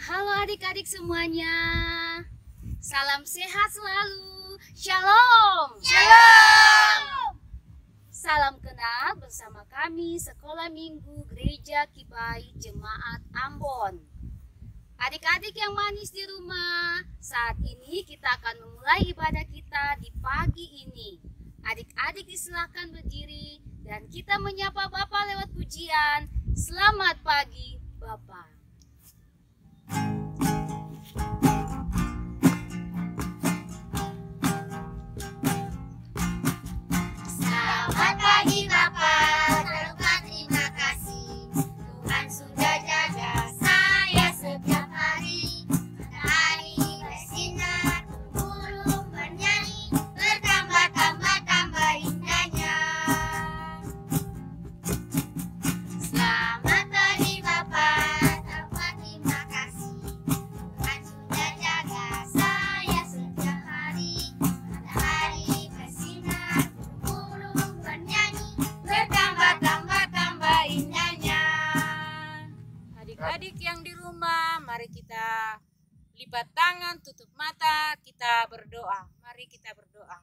Halo adik-adik semuanya. Salam sehat selalu. Shalom. Shalom. Salam kenal bersama kami Sekolah Minggu Gereja Kipai Jemaat Ambon. Adik-adik yang manis di rumah, saat ini kita akan memulai ibadah kita di pagi ini. Adik-adik disilakan berdiri dan kita menyapa Bapak lewat pujian. Selamat pagi, Bapak. Selamat pagi Bapak, terima kasih. Tuhan sudah jaga saya setiap hari. Matahari bersinar, burung bernyanyi, bertambah indahnya. Selamat pagi Bapak, terima kasih. Tuhan sudah jaga saya setiap hari. Matahari bersinar, burung bernyanyi, bertambah indahnya. Adik-adik yang di rumah, mari kita lipat tangan, tutup mata, kita berdoa. Mari kita berdoa.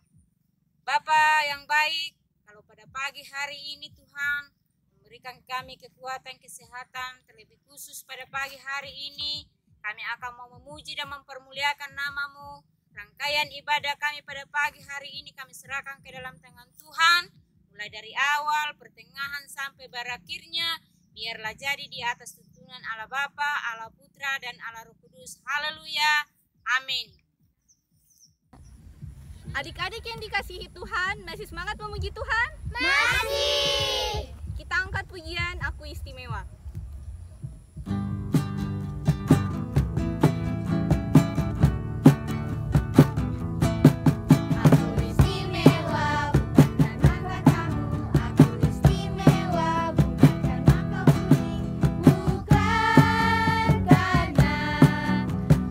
Bapa yang baik, kalau pada pagi hari ini Tuhan memberikan kami kekuatan, kesehatan, terlebih khusus pada pagi hari ini, kami akan mau memuji dan mempermuliakan nama-Mu. Rangkaian ibadah kami pada pagi hari ini kami serahkan ke dalam tangan Tuhan, mulai dari awal, pertengahan sampai berakhirnya. Biarlah jadi di atas tuntunan Allah Bapa, Allah Putra, dan Allah Roh Kudus. Haleluya. Amin. Adik-adik yang dikasihi Tuhan, masih semangat memuji Tuhan? Masih. Kita angkat pujian Aku Istimewa. Aku istimewa bukan karena kamu, aku istimewa bukan karena kau unik, bukan karena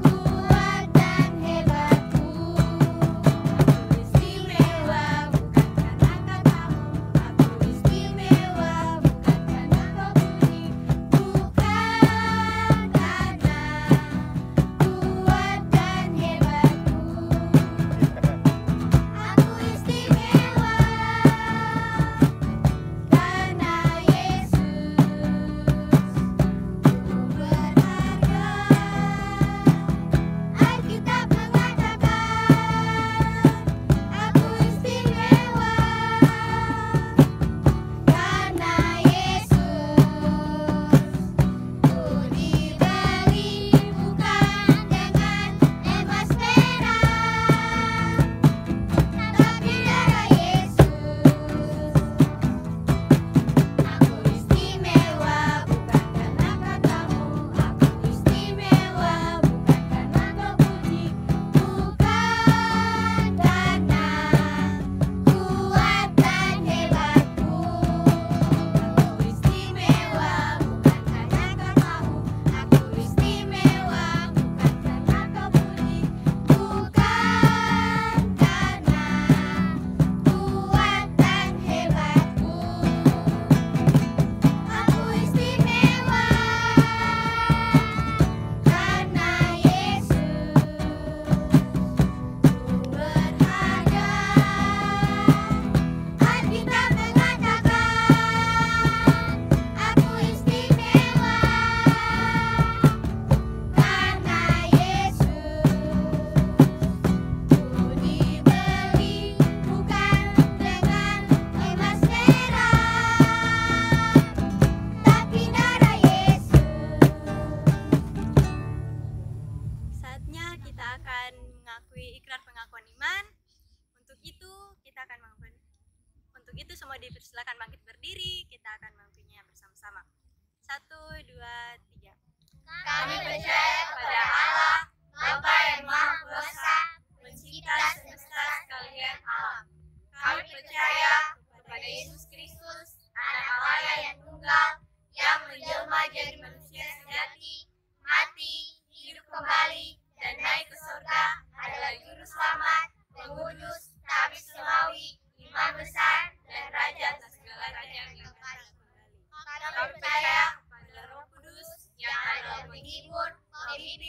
kuat dan hebatku. Aku istimewa bukan karena katamu, aku istimewa bukan karena kau unik, bukan karena kuat dan hebatku. Aku istimewa karena Yesus, Ku berharga. Alkitab mengatakan, aku istimewa karena Yesus, Ku dibeli bukan dengan emas perak, tapi darah Yesus. Aku istimewa bukan karena katamu, aku istimewa bukan karena kau puji, bukan karena kuat dan hebatku. Aku istimewa bukan karena katamu, aku istimewa bukan karena kau puji, bukan karena kuat dan hebatku. Aku istimewa karena Yesus, Ku berharga. Alkitab mengatakan, aku istimewa karena Yesus, Ku dibeli bukan dengan emas perak, tapi darah Yesus. Saatnya kita akan mengakui ikrar pengakuan iman. Untuk itu semua dipersilakan bangkit berdiri. Kita akan mengakuinya bersama-sama. 1, 2, 3. Kami percaya kepada Allah, Bapa yang Maha Kuasa, Pencipta semesta sekalian alam. Kami percaya kepada Yesus Kristus, Anak Allah yang tunggal, yang menjelma jadi manusia sejati, mati, hidup kembali, dan naik ke surga, adalah Juru Selamat, Pengudus, Tabib Semawi, Imam Besar, dan Raja atas segala raja yang kekal. Kami percaya pada Roh Kudus yang adalah menghibur, pemimpin,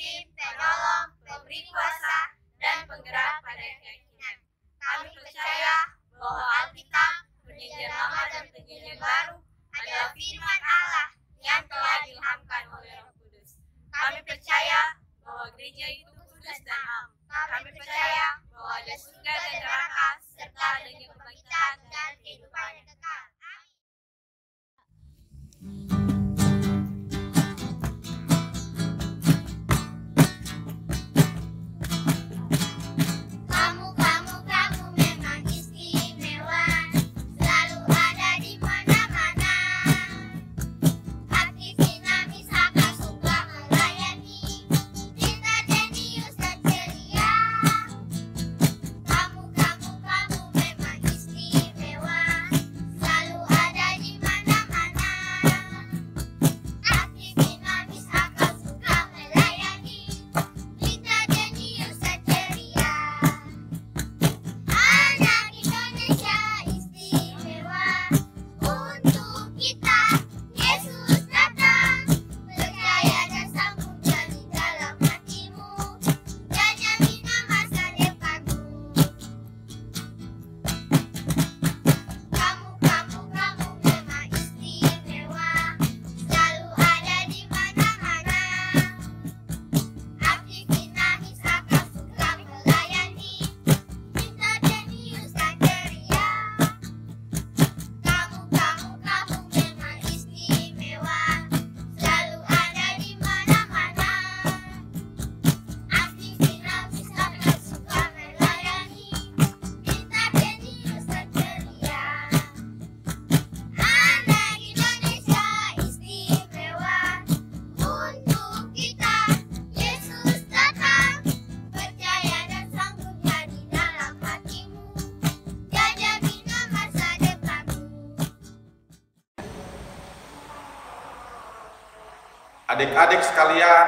Adik-adik sekalian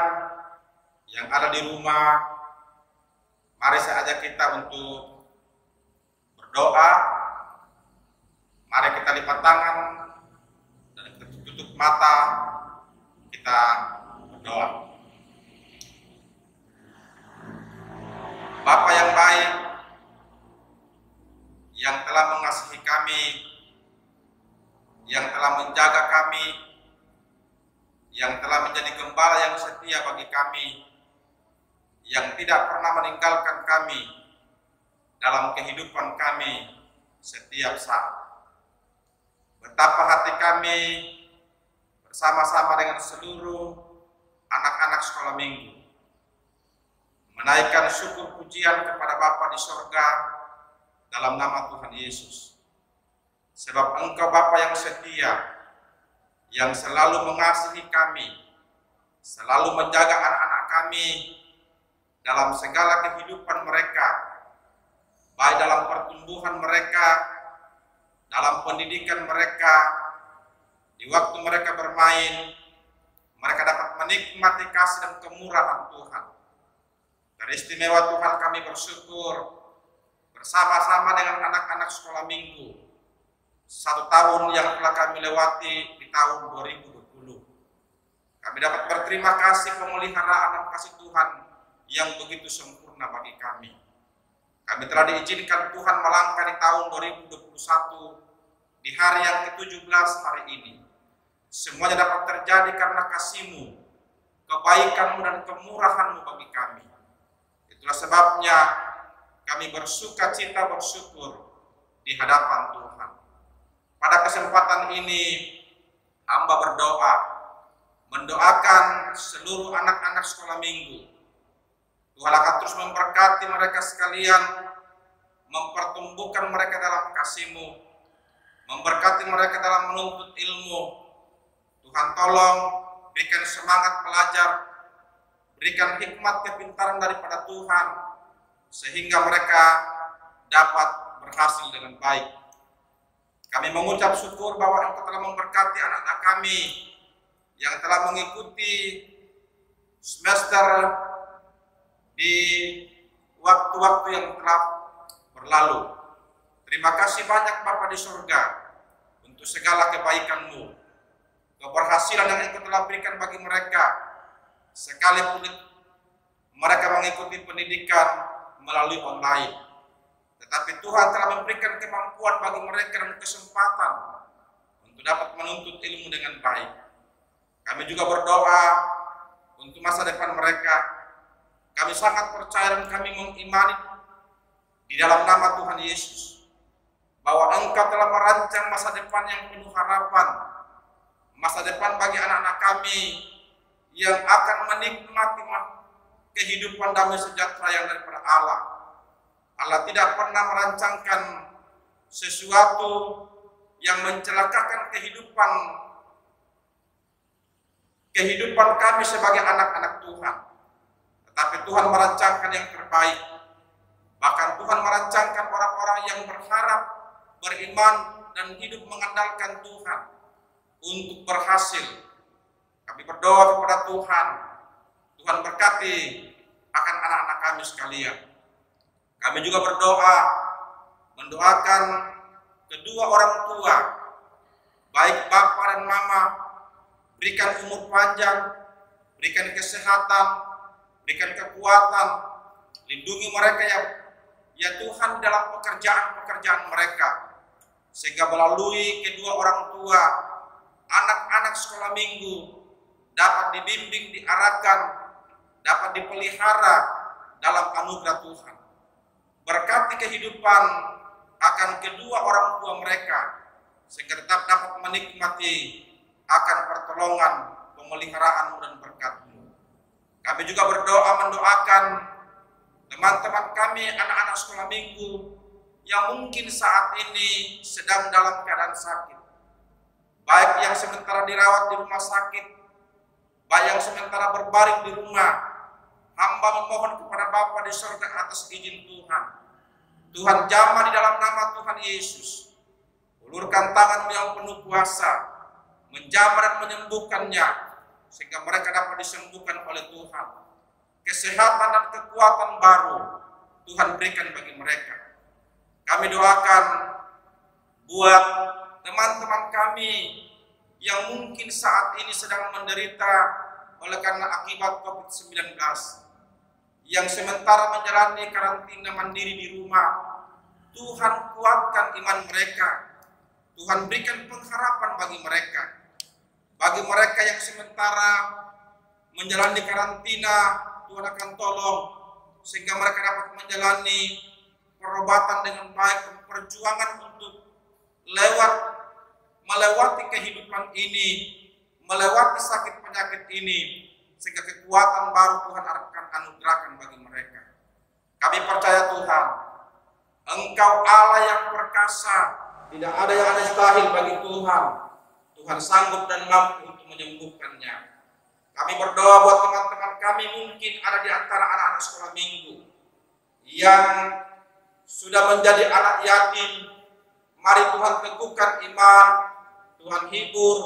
yang ada di rumah, mari saya ajak kita untuk berdoa. Mari kita lipat tangan dan kita tutup mata, kita berdoa. Bapa yang baik, yang telah mengasihi kami, yang telah menjaga kami, yang telah menjadi gembala yang setia bagi kami, yang tidak pernah meninggalkan kami dalam kehidupan kami setiap saat. Betapa hati kami bersama-sama dengan seluruh anak-anak sekolah minggu menaikkan syukur pujian kepada Bapa di sorga dalam nama Tuhan Yesus. Sebab Engkau Bapa yang setia, yang selalu mengasihi kami, selalu menjaga anak-anak kami dalam segala kehidupan mereka, baik dalam pertumbuhan mereka, dalam pendidikan mereka, di waktu mereka bermain, mereka dapat menikmati kasih dan kemurahan Tuhan. Dari istimewa Tuhan kami bersyukur bersama-sama dengan anak-anak sekolah minggu 1 tahun yang telah kami lewati di tahun 2020. Kami dapat berterima kasih pemeliharaan dan kasih Tuhan yang begitu sempurna bagi kami. Kami telah diizinkan Tuhan melangkah di tahun 2021 di hari yang ke-17 hari ini. Semuanya dapat terjadi karena kasih-Mu, kebaikan-Mu dan kemurahan-Mu bagi kami. Itulah sebabnya kami bersuka cita bersyukur di hadapan Tuhan. Pada kesempatan ini, hamba berdoa, mendoakan seluruh anak-anak sekolah minggu. Tuhan akan terus memberkati mereka sekalian, mempertumbuhkan mereka dalam kasih-Mu, memberkati mereka dalam menuntut ilmu. Tuhan tolong berikan semangat pelajar, berikan hikmat kepintaran daripada Tuhan, sehingga mereka dapat berhasil dengan baik. Kami mengucap syukur bahwa Engkau telah memberkati anak-anak kami yang telah mengikuti semester di waktu-waktu yang telah berlalu. Terima kasih banyak Bapa di surga untuk segala kebaikan-Mu, keberhasilan yang Engkau telah berikan bagi mereka, sekalipun mereka mengikuti pendidikan melalui online. Tetapi Tuhan telah memberikan kemampuan bagi mereka dan kesempatan untuk dapat menuntut ilmu dengan baik. Kami juga berdoa untuk masa depan mereka. Kami sangat percaya dan kami mengimani di dalam nama Tuhan Yesus bahwa Engkau telah merancang masa depan yang penuh harapan, masa depan bagi anak-anak kami yang akan menikmati kehidupan damai sejahtera yang daripada Allah. Allah tidak pernah merancangkan sesuatu yang mencelakakan kehidupan kami sebagai anak-anak Tuhan. Tetapi Tuhan merancangkan yang terbaik. Bahkan Tuhan merancangkan orang-orang yang berharap, beriman, dan hidup mengandalkan Tuhan untuk berhasil. Kami berdoa kepada Tuhan, Tuhan berkati akan anak-anak kami sekalian. Kami juga berdoa, mendoakan kedua orang tua, baik Bapa dan Mama, berikan umur panjang, berikan kesehatan, berikan kekuatan, lindungi mereka ya Tuhan dalam pekerjaan-pekerjaan mereka, sehingga melalui kedua orang tua, anak-anak sekolah minggu dapat dibimbing, diarahkan, dapat dipelihara dalam anugerah Tuhan. Berkati kehidupan akan kedua orang tua mereka, sehingga tetap dapat menikmati akan pertolongan, pemeliharaan-Mu dan berkat-Mu. Kami juga berdoa mendoakan teman-teman kami, anak-anak sekolah minggu yang mungkin saat ini sedang dalam keadaan sakit, baik yang sementara dirawat di rumah sakit, baik yang sementara berbaring di rumah. Hamba memohon kepada Bapa di surga atas izin Tuhan. Tuhan jamah di dalam nama Tuhan Yesus. Ulurkan tangan-Mu yang penuh kuasa, menjamah dan menyembuhkannya, sehingga mereka dapat disembuhkan oleh Tuhan. Kesehatan dan kekuatan baru Tuhan berikan bagi mereka. Kami doakan buat teman-teman kami yang mungkin saat ini sedang menderita oleh karena akibat COVID-19, yang sementara menjalani karantina mandiri di rumah. Tuhan kuatkan iman mereka. Tuhan berikan pengharapan bagi mereka. Bagi mereka yang sementara menjalani karantina, Tuhan akan tolong sehingga mereka dapat menjalani perobatan dengan baik, perjuangan untuk melewati kehidupan ini, melewati sakit penyakit ini, sehingga kekuatan baru Tuhan akan anugerahkan bagi mereka. Kami percaya Tuhan, Engkau Allah yang perkasa, tidak ada yang mustahil bagi Tuhan. Tuhan sanggup dan mampu untuk menyembuhkannya. Kami berdoa buat teman-teman kami mungkin ada di antara anak-anak sekolah minggu yang sudah menjadi anak yatim. Mari Tuhan teguhkan iman, Tuhan hibur,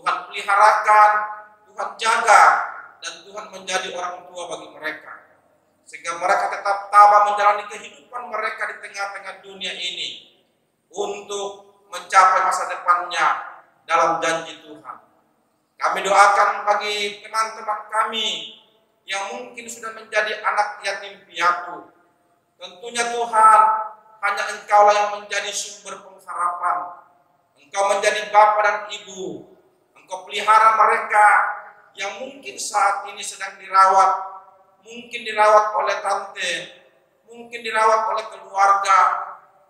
Tuhan peliharakan, Tuhan jaga, dan Tuhan menjadi orang tua bagi mereka. Sehingga mereka tetap tabah menjalani kehidupan mereka di tengah-tengah dunia ini untuk mencapai masa depannya dalam janji Tuhan. Kami doakan bagi teman-teman kami yang mungkin sudah menjadi anak yatim piatu. Tentunya Tuhan, hanya Engkaulah yang menjadi sumber pengharapan. Engkau menjadi Bapa dan Ibu. Engkau pelihara mereka yang mungkin saat ini sedang dirawat. Mungkin dirawat oleh tante, mungkin dirawat oleh keluarga,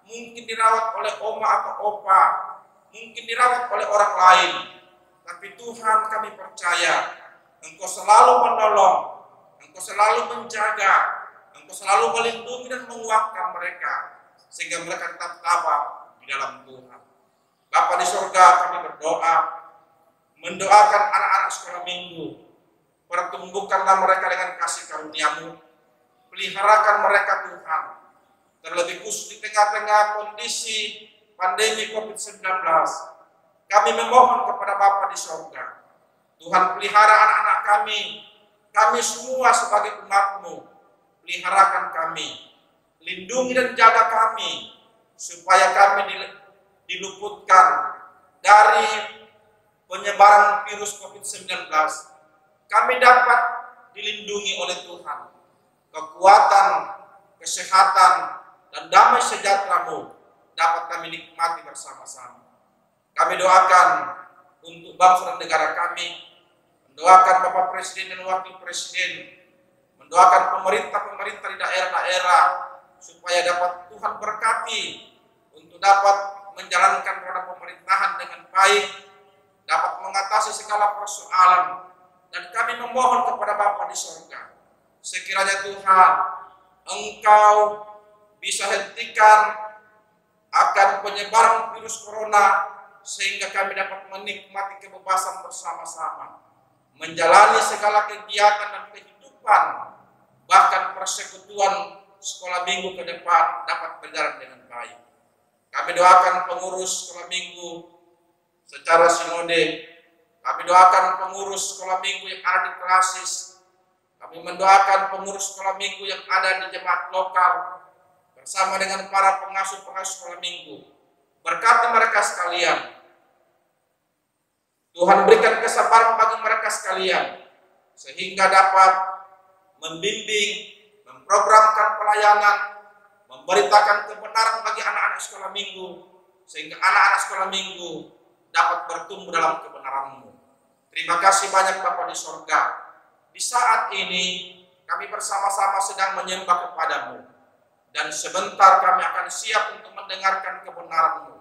mungkin dirawat oleh oma atau opa, mungkin dirawat oleh orang lain. Tapi Tuhan, kami percaya Engkau selalu menolong, Engkau selalu menjaga, Engkau selalu melindungi dan menguatkan mereka, sehingga mereka tetap tabah di dalam Tuhan. Bapa di surga, kami berdoa, mendoakan anak-anak sekolah minggu, pertumbuhkanlah mereka dengan kasih karunia-Mu, peliharakan mereka Tuhan, terlebih khusus di tengah-tengah kondisi pandemi COVID-19. Kami memohon kepada Bapa di surga, Tuhan pelihara anak-anak kami semua sebagai umat-Mu, peliharakan kami, lindungi dan jaga kami, supaya kami diluputkan dari penyebaran virus COVID-19. Kami dapat dilindungi oleh Tuhan. Kekuatan, kesehatan, dan damai sejahtera-Mu dapat kami nikmati bersama-sama. Kami doakan untuk bangsa dan negara kami, mendoakan Bapak Presiden dan Wakil Presiden, mendoakan pemerintah-pemerintah di daerah-daerah, supaya dapat Tuhan berkati untuk dapat menjalankan roda pemerintahan dengan baik, dapat mengatasi segala persoalan. Dan kami memohon kepada Bapa di surga, sekiranya Tuhan, Engkau bisa hentikan akan penyebaran virus corona, sehingga kami dapat menikmati kebebasan bersama-sama, menjalani segala kegiatan dan kehidupan, bahkan persekutuan sekolah minggu ke depan dapat berjalan dengan baik. Kami doakan pengurus sekolah minggu secara sinode. Kami doakan pengurus sekolah minggu yang ada di Klasis. Kami mendoakan pengurus sekolah minggu yang ada di jemaat lokal bersama dengan para pengasuh-pengasuh sekolah minggu. Berkati mereka sekalian. Tuhan berikan kesabaran bagi mereka sekalian, sehingga dapat membimbing, memprogramkan pelayanan, memberitakan kebenaran bagi anak-anak sekolah minggu, sehingga anak-anak sekolah minggu dapat bertumbuh dalam kebenaran-Mu. Terima kasih banyak Bapa di surga. Di saat ini kami bersama-sama sedang menyembah kepada-Mu, dan sebentar kami akan siap untuk mendengarkan kebenaran-Mu.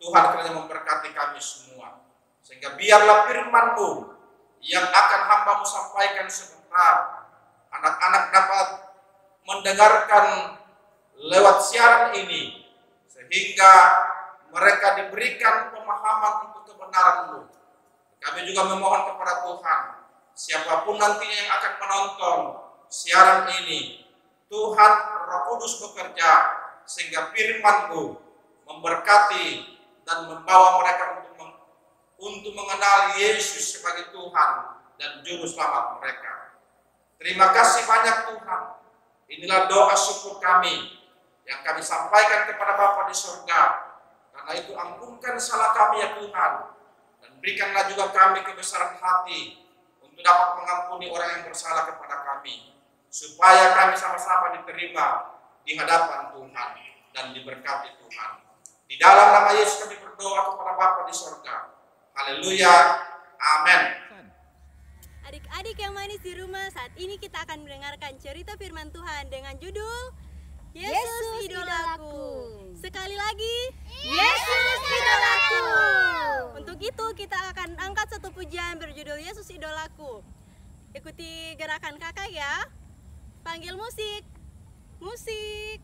Tuhan kiranya memberkati kami semua, sehingga biarlah firman-Mu yang akan hamba-Mu sampaikan sebentar, anak-anak dapat mendengarkan lewat siaran ini, sehingga mereka diberikan pemahaman untuk kebenaran-Mu. Kami juga memohon kepada Tuhan, siapapun nantinya yang akan menonton siaran ini, Tuhan Roh Kudus bekerja sehingga firman-Mu memberkati dan membawa mereka untuk mengenal Yesus sebagai Tuhan dan Juru Selamat mereka. Terima kasih banyak Tuhan. Inilah doa syukur kami yang kami sampaikan kepada Bapa di surga. Karena itu ampunkan salah kami ya Tuhan. Dan berikanlah juga kami kebesaran hati untuk dapat mengampuni orang yang bersalah kepada kami. Supaya kami sama-sama diterima di hadapan Tuhan dan diberkati Tuhan. Di dalam nama Yesus kami berdoa kepada Bapa di surga. Haleluya. Amin. Adik-adik yang manis di rumah, saat ini kita akan mendengarkan cerita firman Tuhan dengan judul Yesus Idolaku. Sekali lagi, Yesus Idolaku. Untuk itu kita akan angkat satu pujian berjudul Yesus Idolaku. Ikuti gerakan kakak ya. Panggil musik. Musik.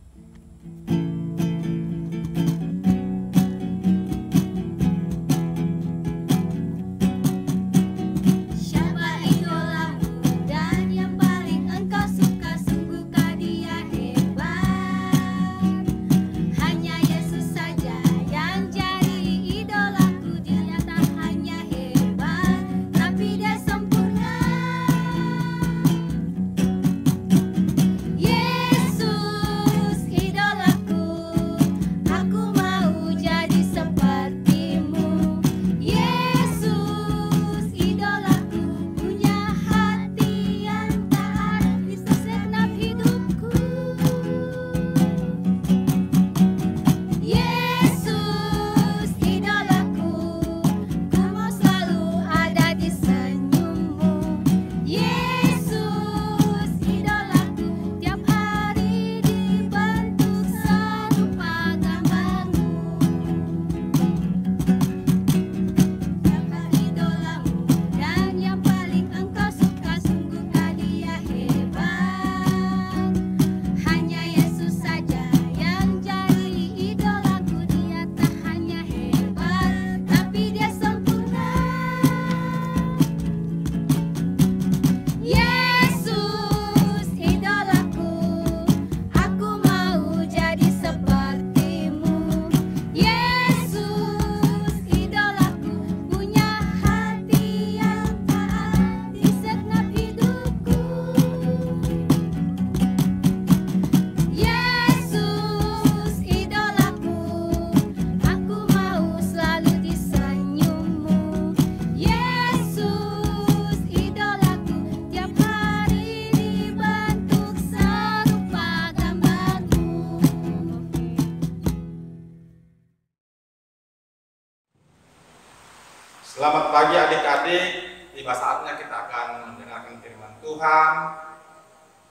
Selamat pagi adik-adik, tiba saatnya kita akan mendengarkan firman Tuhan.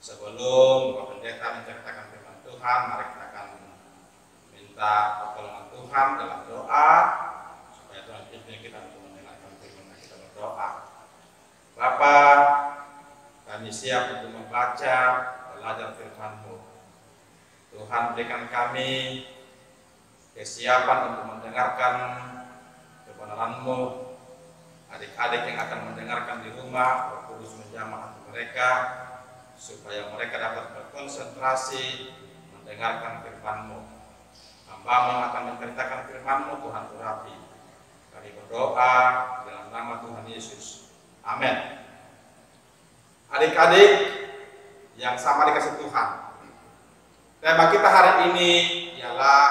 Sebelum Bapak Pendeta menceritakan firman Tuhan, mari kita akan minta pertolongan Tuhan dalam doa, supaya Tuhan pimpin kita untuk mendengarkan firman dan kita berdoa. Bapa, kami siap untuk membaca, belajar firman-Mu. Tuhan berikan kami kesiapan untuk mendengarkan kebenaran-Mu. Adik-adik yang akan mendengarkan di rumah, Roh Kudus menjamah hati mereka, supaya mereka dapat berkonsentrasi mendengarkan firman-Mu. Hamba-Mu yang akan menceritakan firman-Mu, Tuhan urapi. Kami berdoa dalam nama Tuhan Yesus. Amin. Adik-adik yang sama dikasih Tuhan, tema kita hari ini ialah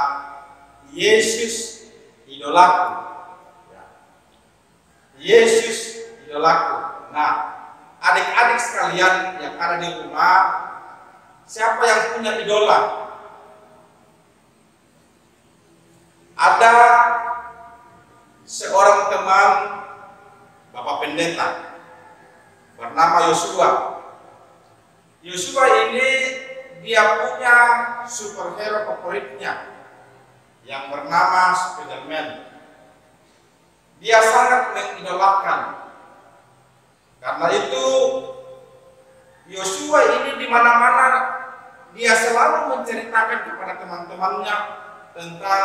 Yesus idolaku. Yesus idolaku. Nah, adik-adik sekalian yang ada di rumah, siapa yang punya idola? Ada seorang teman Bapak Pendeta bernama Yosua. Yosua ini dia punya superhero favoritnya yang bernama Spiderman. Dia sangat mengidolakan. Karena itu Yosua ini di mana-mana dia selalu menceritakan kepada teman-temannya tentang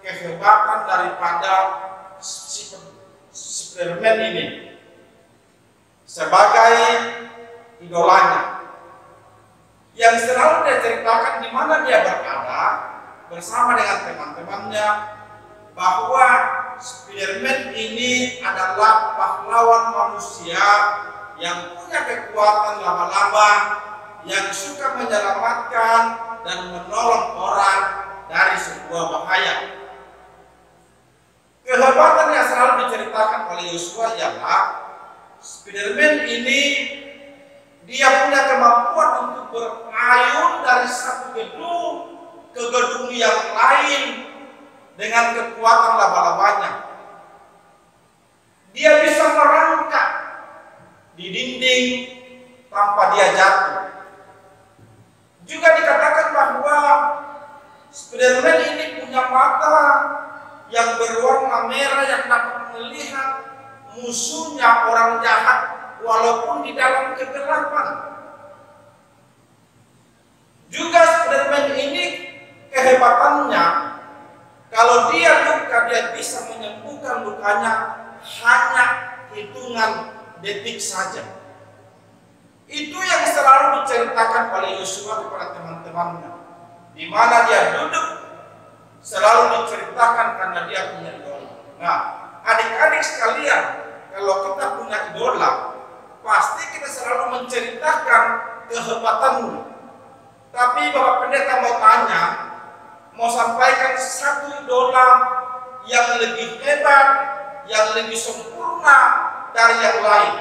kehebatan daripada Spiderman ini sebagai idolanya. Yang selalu dia ceritakan di mana dia berada bersama dengan teman-temannya, bahwa Spiderman ini adalah pahlawan manusia yang punya kekuatan laba-laba, yang suka menyelamatkan dan menolong orang dari sebuah bahaya. Kehebatan yang selalu diceritakan oleh Yosua ialah Spiderman ini dia punya kemampuan untuk berayun dari satu gedung ke gedung yang lain dengan kekuatan laba-labanya. Dia bisa merangkak di dinding tanpa dia jatuh. Juga dikatakan bahwa Spiderman ini punya mata yang berwarna merah yang dapat melihat musuhnya orang jahat walaupun di dalam kegelapan. Juga Spiderman ini kehebatannya, kalau dia luka dia bisa menyembuhkan lukanya hanya hitungan detik saja. Itu yang selalu diceritakan oleh Yosua kepada teman-temannya, di mana dia duduk selalu diceritakan karena dia punya idola. Nah, adik-adik sekalian, kalau kita punya idola, pasti kita selalu menceritakan kehebatanmu. Tapi Bapak Pendeta mau tanya, mau sampaikan satu idola yang lebih hebat, yang lebih sempurna dari yang lain.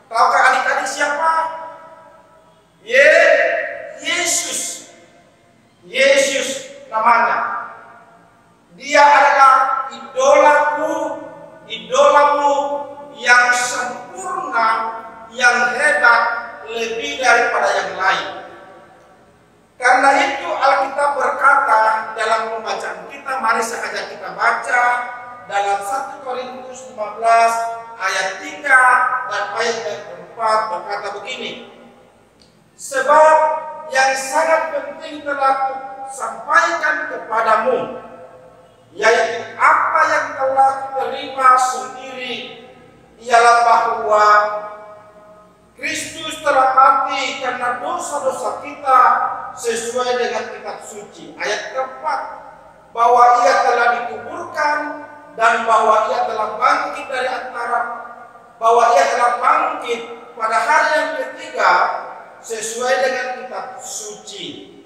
Tahukah adik-adik siapa? Yesus. Yesus namanya. Dia adalah idolamu yang sempurna, yang hebat, lebih daripada yang lain. Karena itu Alkitab berkata dalam pembacaan kita, mari saja kita baca dalam 1 Korintus 15 ayat 3 dan ayat 4 berkata begini. Sebab yang sangat penting telah sampaikan kepadamu, yaitu apa yang telah terima sendiri, ialah bahwa Kristus telah mati karena dosa-dosa kita sesuai dengan kitab suci. Ayat keempat, bahwa ia telah dikuburkan dan bahwa ia telah bangkit dari antara, bahwa ia telah bangkit pada hari yang ketiga sesuai dengan kitab suci.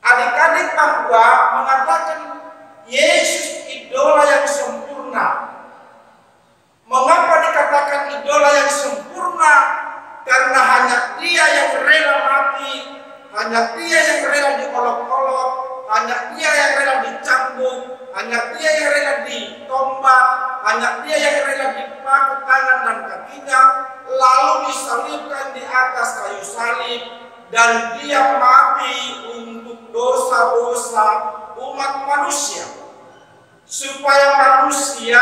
Adik-adik bahwa mengatakan Yesus idola yang sempurna. Mengapa dikatakan idola yang sempurna? Karena hanya dia yang rela mati, hanya dia yang rela diolok-olok, hanya dia yang rela dicambuk, hanya dia yang rela ditombak, hanya dia yang rela dipaku tangan dan kakinya, lalu disalibkan di atas kayu salib, dan dia mati untuk dosa-dosa umat manusia, supaya manusia,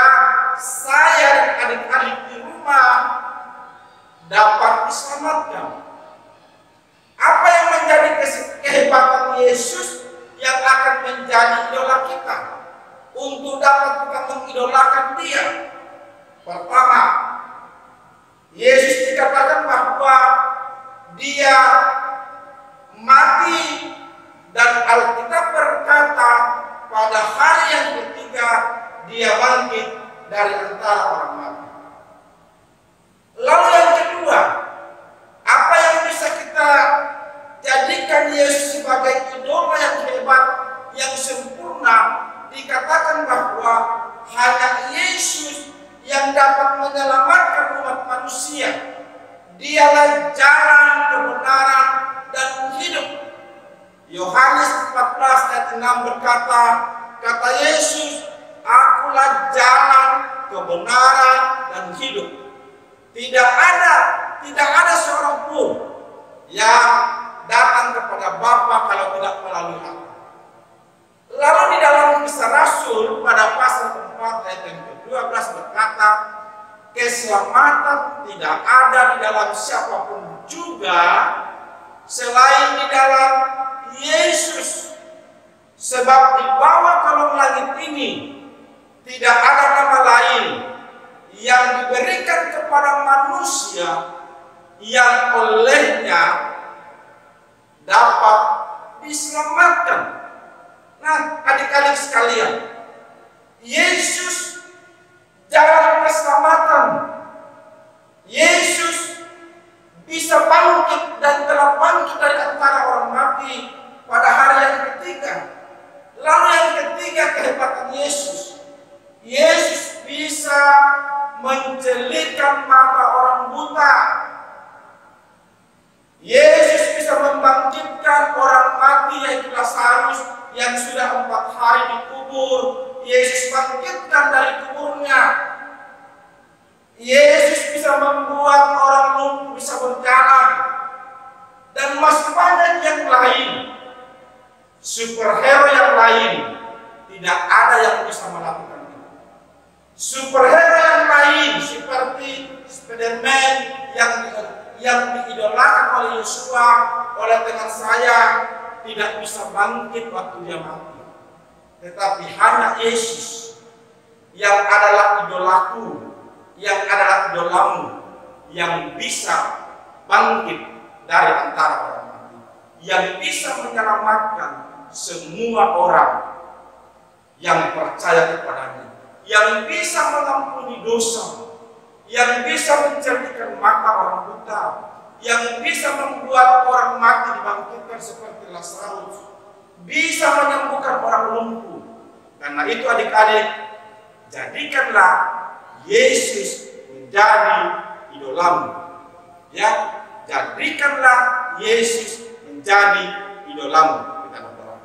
saya dan adik-adik di rumah dapat diselamatkan. Apa yang menjadi kehebatan Yesus yang akan menjadi idola kita untuk dapat kita mengidolakan dia? Pertama, Yesus dikatakan bahwa dia mati, dan Alkitab berkata pada hari yang ketiga dia bangkit dari antara orang mati. Lalu yang kedua, apa yang bisa kita jadikan Yesus sebagai idola yang hebat, yang sempurna? Dikatakan bahwa hanya Yesus yang dapat menyelamatkan umat manusia. Dialah jalan, kebenaran, dan hidup. Yohanes 14 ayat 6 berkata, kata Yesus, akulah jalan, kebenaran, dan hidup. Tidak ada seorang pun yang datang kepada Bapa kalau tidak melalui aku. Lalu di dalam Kisah Rasul pada pasal 4 ayat yang ke-12 berkata, keselamatan tidak ada di dalam siapapun juga selain di dalam Yesus. Sebab di bawah kolong langit ini tidak ada nama lain yang diberikan kepada manusia yang olehnya dapat diselamatkan. Nah, adik-adik sekalian, Yesus jalan keselamatan. Yesus bisa bangkit dan telah bangkit dari antara orang mati pada hari yang ketiga. Lalu yang ketiga, kehebatan Yesus. Yesus bisa menjelitkan mata orang buta. Yesus bisa membangkitkan orang mati, yaitu Lazarus yang sudah 4 hari dikubur. Yesus bangkitkan dari kuburnya. Yesus bisa membuat orang lumpuh bisa berjalan. Dan masih banyak yang lain. Superhero yang lain tidak ada yang bisa melakukan itu. Superhero yang lain seperti Spiderman yang diidolakan oleh Yosua, oleh teman saya, tidak bisa bangkit waktu dia mati. Tetapi hanya Yesus yang adalah idolaku, yang adalah idolamu, yang bisa bangkit dari antara orang mati, yang bisa menyelamatkan semua orang yang percaya kepadanya, yang bisa mengampuni dosa, yang bisa menjadikan mata orang buta, yang bisa membuat orang mati dibangkitkan seperti Lazarus, bisa menyembuhkan orang lumpuh. Karena itu adik-adik, jadikanlah Yesus menjadi idolamu. Ya, jadikanlah Yesus menjadi idolamu. Kita berdoa.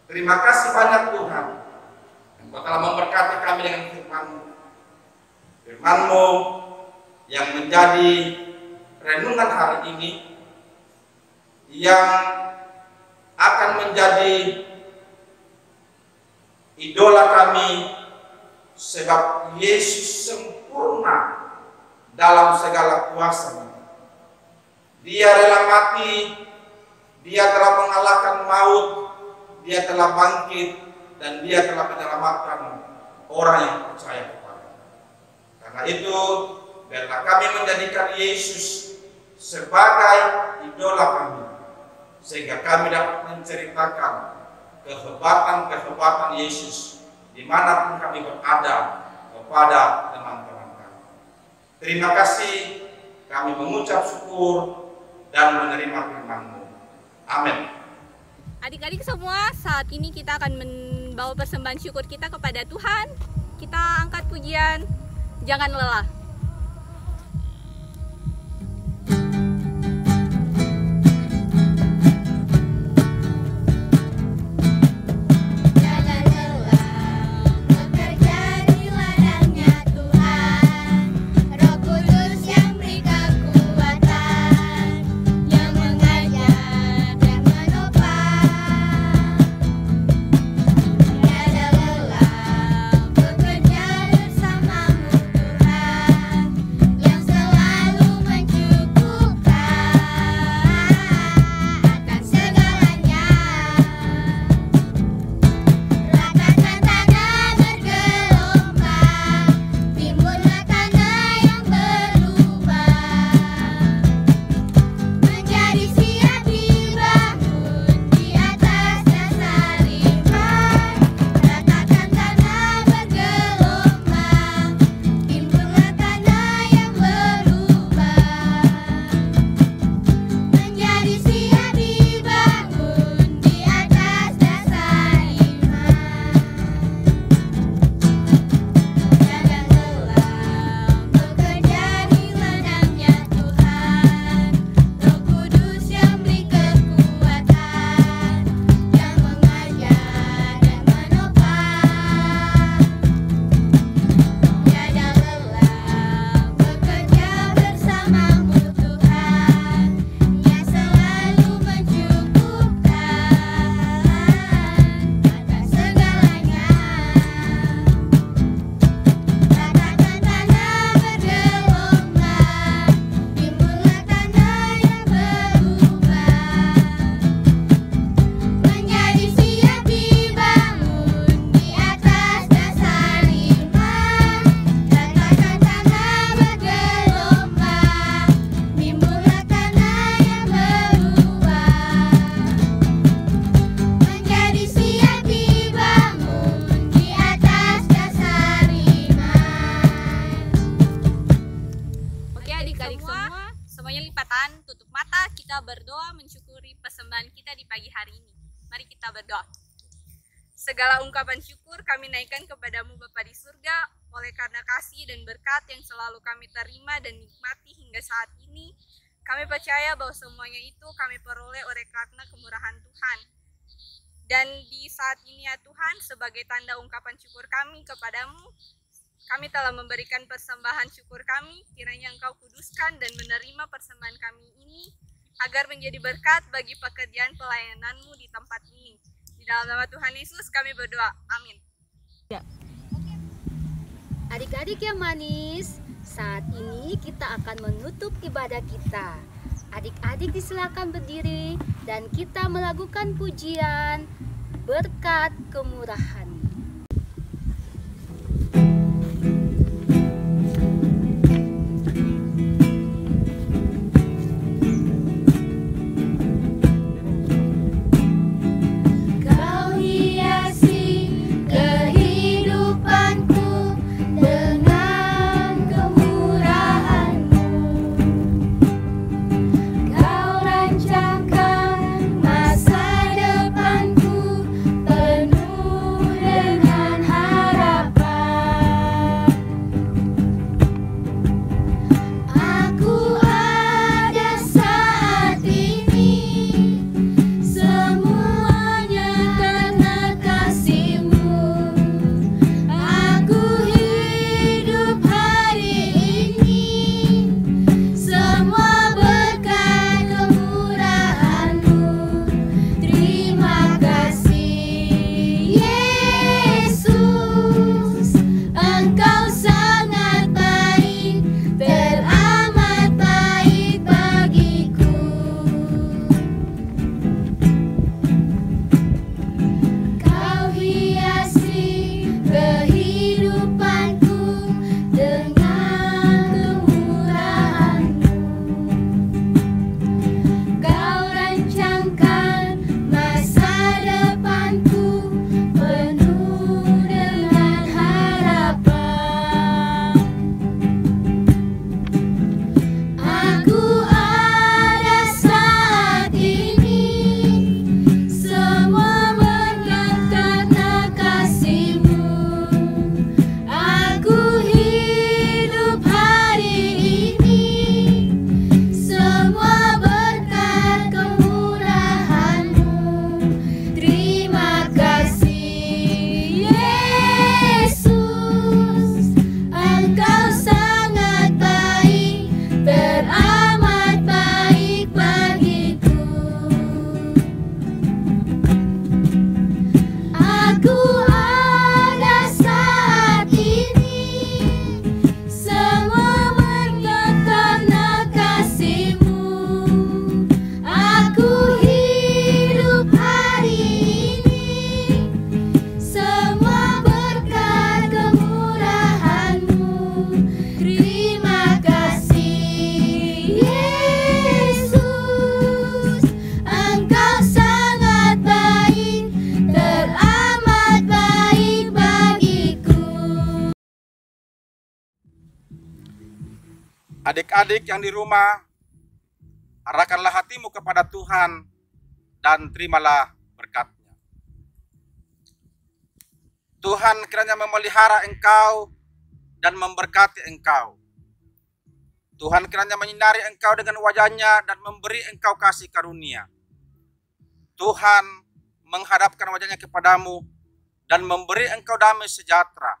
Terima kasih banyak Tuhan yang bakal memberkati kami dengan firman-Mu. Firman-Mu yang menjadi renungan hari ini, yang akan menjadi idola kami, sebab Yesus sempurna dalam segala kuasa. Dia rela mati, dia telah mengalahkan maut, dia telah bangkit, dan dia telah menyelamatkan orang yang percaya kepada-Nya. Karena itu, biarlah kami menjadikan Yesus sebagai idola kami, sehingga kami dapat menceritakan kehebatan Yesus dimanapun kami berada kepada teman-teman kami. Terima kasih, kami mengucap syukur dan menerima firman-Mu. Amin. Adik-adik semua, saat ini kita akan membawa persembahan syukur kita kepada Tuhan. Kita angkat pujian, jangan lelah. Bekerja bersamamu Tuhan. di pagi hari ini. Mari kita berdoa. Segala ungkapan syukur kami naikkan kepadamu Bapa di surga, oleh karena kasih dan berkat yang selalu kami terima dan nikmati hingga saat ini. Kami percaya bahwa semuanya itu kami peroleh oleh karena kemurahan Tuhan. Dan di saat ini ya Tuhan, sebagai tanda ungkapan syukur kami kepadamu, kami telah memberikan persembahan syukur kami. Kiranya Engkau kuduskan dan menerima persembahan kami ini, agar menjadi berkat bagi pekerjaan pelayanan-Mu di tempat ini. Di dalam nama Tuhan Yesus kami berdoa. Amin. Adik-adik yang manis, saat ini kita akan menutup ibadah kita. Adik-adik disilakan berdiri dan kita melakukan pujian berkat kemurahan. Adik-adik yang di rumah, arahkanlah hatimu kepada Tuhan dan terimalah berkat-Nya. Tuhan kiranya memelihara engkau dan memberkati engkau. Tuhan kiranya menyinari engkau dengan wajah-Nya dan memberi engkau kasih karunia. Tuhan menghadapkan wajah-Nya kepadamu dan memberi engkau damai sejahtera.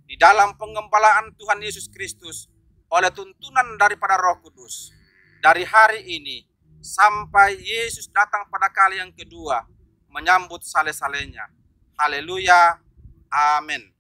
Di dalam pengembalaan Tuhan Yesus Kristus, oleh tuntunan daripada Roh Kudus, dari hari ini sampai Yesus datang pada kali yang kedua menyambut sale-salenya. Haleluya. Amin.